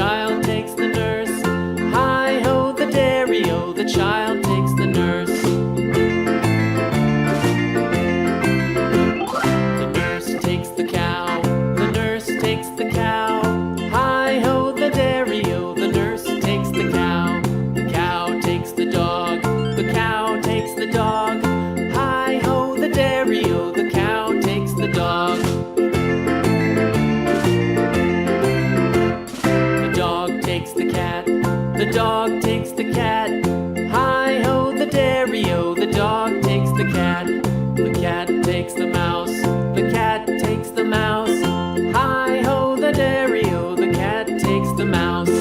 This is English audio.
child takes the nurse. Hi-ho, the dairy-o, the child takes the nurse. The nurse takes the cow, the nurse takes the cow. Hi-ho, the dairy-o, the nurse takes the cow. The cow takes the dog, the cow takes the dog. Hi-ho, the dairy-o, the cow takes the dog. The dog takes the cat, the dog takes the cat. Hi-ho, the dairy-o, the dog takes the cat. The cat takes the mouse, the cat takes the mouse. Hi-ho, the dairy-o, the cat takes the mouse.